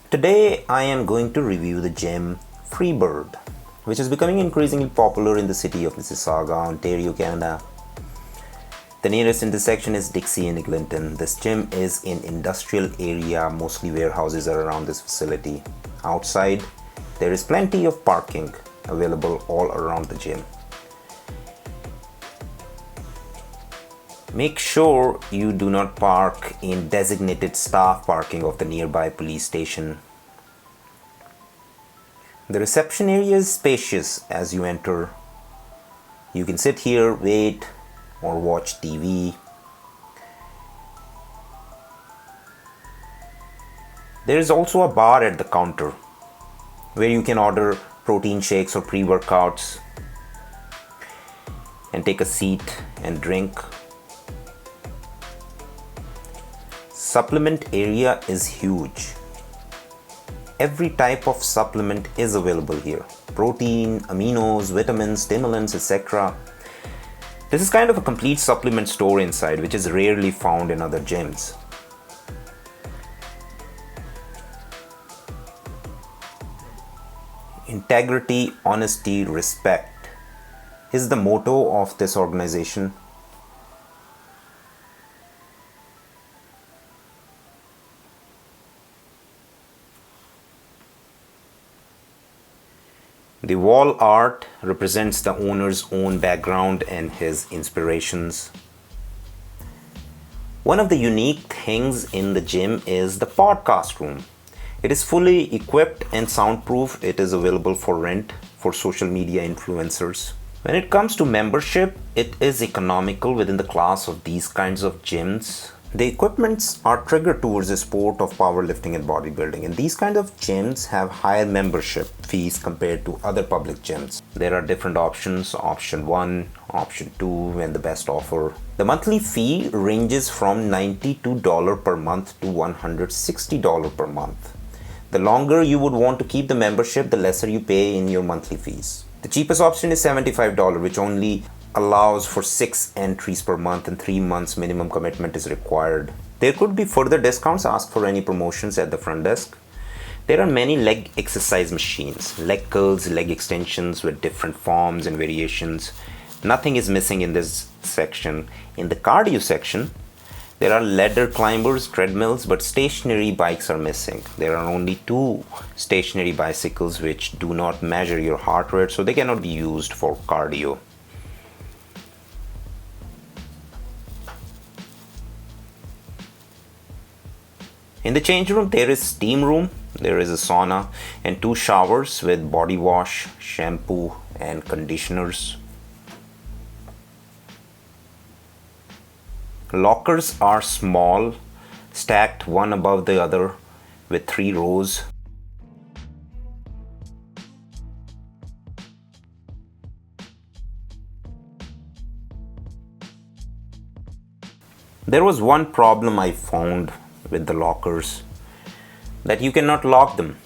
Today I am going to review the gym Freebird, which is becoming increasingly popular in the city of Mississauga, Ontario, Canada. The nearest intersection is Dixie and Eglinton. This gym is in industrial area, mostly warehouses are around this facility. Outside, there is plenty of parking available all around the gym. Make sure you do not park in designated staff parking of the nearby police station. The reception area is spacious as you enter. You can sit here, wait, or watch TV. There is also a bar at the counter where you can order protein shakes or pre-workouts and take a seat and drink. Supplement area is huge. Every type of supplement is available here. Protein, aminos, vitamins, stimulants, etc. This is kind of a complete supplement store inside, which is rarely found in other gyms. Integrity, honesty, respect is the motto of this organization. The wall art represents the owner's own background and his inspirations. One of the unique things in the gym is the podcast room. It is fully equipped and soundproof. It is available for rent for social media influencers. When it comes to membership, it is economical within the class of these kinds of gyms. The equipments are triggered towards the sport of powerlifting and bodybuilding, and these kind of gyms have higher membership fees compared to other public gyms. There are different options, option 1, option 2, and the best offer. The monthly fee ranges from $92 per month to $160 per month. The longer you would want to keep the membership, the lesser you pay in your monthly fees. The cheapest option is $75, which only allows for 6 entries per month and 3 months minimum commitment is required. There could be further discounts. Ask for any promotions at the front desk. There are many leg exercise machines, leg curls, leg extensions with different forms and variations. Nothing is missing in this section. In the cardio section, there are ladder climbers, treadmills, but stationary bikes are missing. There are only 2 stationary bicycles which do not measure your heart rate, so they cannot be used for cardio. In the change room, there is steam room, there is a sauna, and 2 showers with body wash, shampoo, and conditioners. Lockers are small, stacked one above the other with 3 rows. There was one problem I found with the lockers, that you cannot lock them.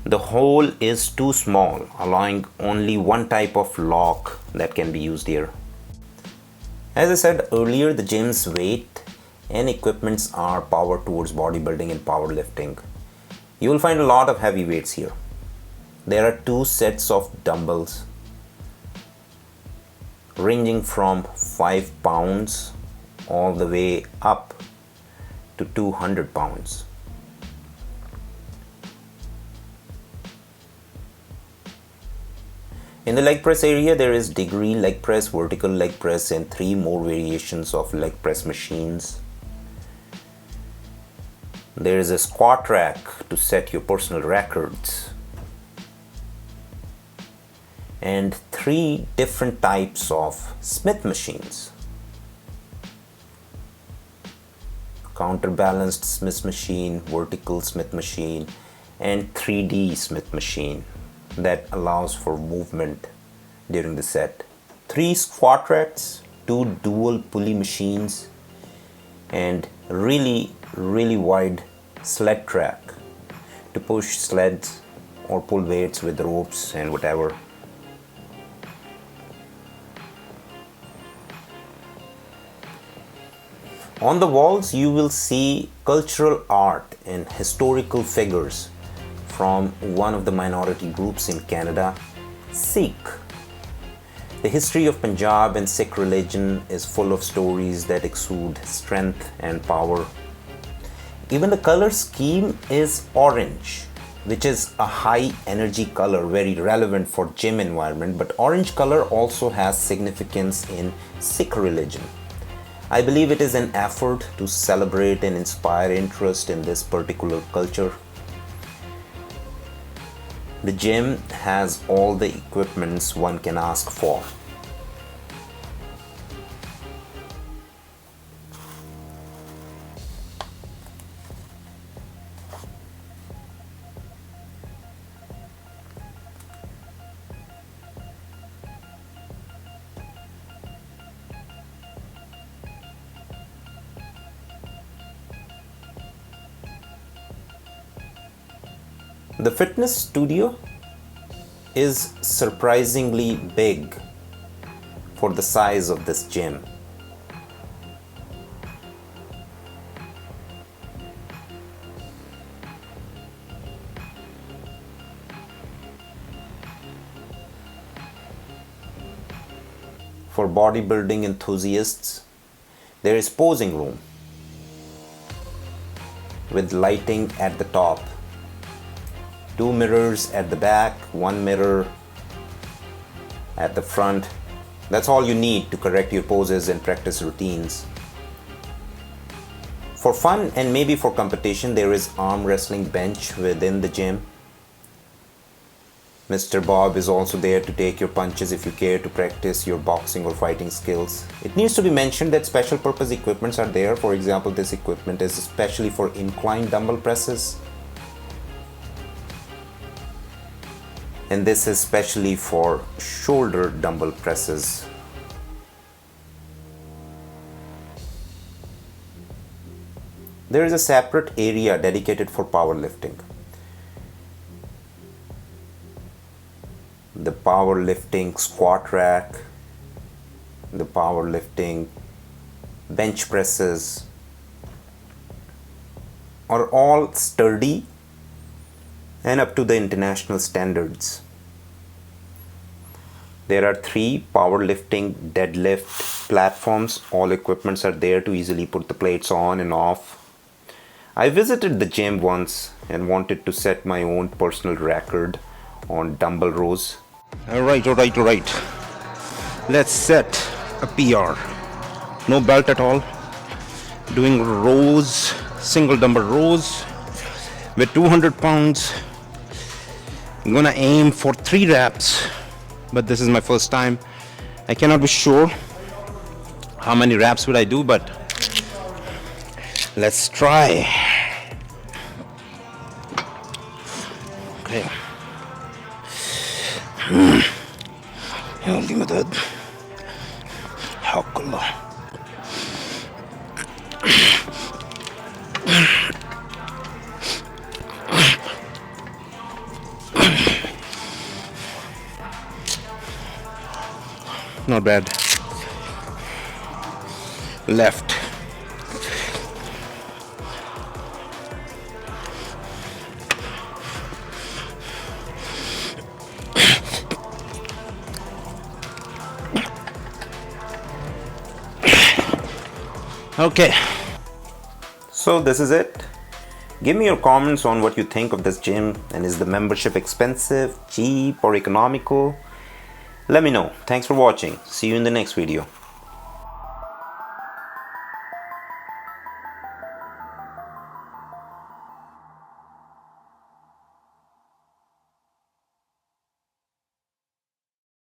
The hole is too small, allowing only one type of lock that can be used here. As I said earlier, the gym's weight and equipments are powered towards bodybuilding and powerlifting. You will find a lot of heavy weights here. There are 2 sets of dumbbells ranging from 5 pounds all the way up to 200 pounds. In the leg press area, there is degree leg press, vertical leg press, and 3 more variations of leg press machines. There is a squat rack to set your personal records, and 3 different types of Smith machines. Counterbalanced Smith machine, vertical Smith machine, and 3D Smith machine that allows for movement during the set. 3 squat racks, 2 dual pulley machines, and really wide sled track to push sleds or pull weights with ropes and whatever. On the walls, you will see cultural art and historical figures from one of the minority groups in Canada, Sikh. The history of Punjab and Sikh religion is full of stories that exude strength and power. Even the color scheme is orange, which is a high energy color, very relevant for gym environment, but orange color also has significance in Sikh religion. I believe it is an effort to celebrate and inspire interest in this particular culture. The gym has all the equipments one can ask for. The fitness studio is surprisingly big for the size of this gym. For bodybuilding enthusiasts, there is posing room with lighting at the top. 2 mirrors at the back, 1 mirror at the front. That's all you need to correct your poses and practice routines. For fun and maybe for competition, there is arm wrestling bench within the gym. Mr. Bob is also there to take your punches if you care to practice your boxing or fighting skills. It needs to be mentioned that special purpose equipments are there. For example, this equipment is especially for incline dumbbell presses. And this is specially for shoulder dumbbell presses. There is a separate area dedicated for powerlifting. The powerlifting squat rack, the powerlifting bench presses are all sturdy and up to the international standards. There are 3 powerlifting deadlift platforms. All equipments are there to easily put the plates on and off. I visited the gym once and wanted to set my own personal record on dumbbell rows. All right. Let's set a PR. No belt at all. Doing rows, single dumbbell rows with 200 pounds. I'm gonna aim for 3 reps, but this is my first time. I cannot be sure how many reps would I do, but let's try. Okay. Healthy method. Not bad. Left. Okay. So this is it. Give me your comments on what you think of this gym, and is the membership expensive, cheap, or economical? Let me know. Thanks for watching. See you in the next video.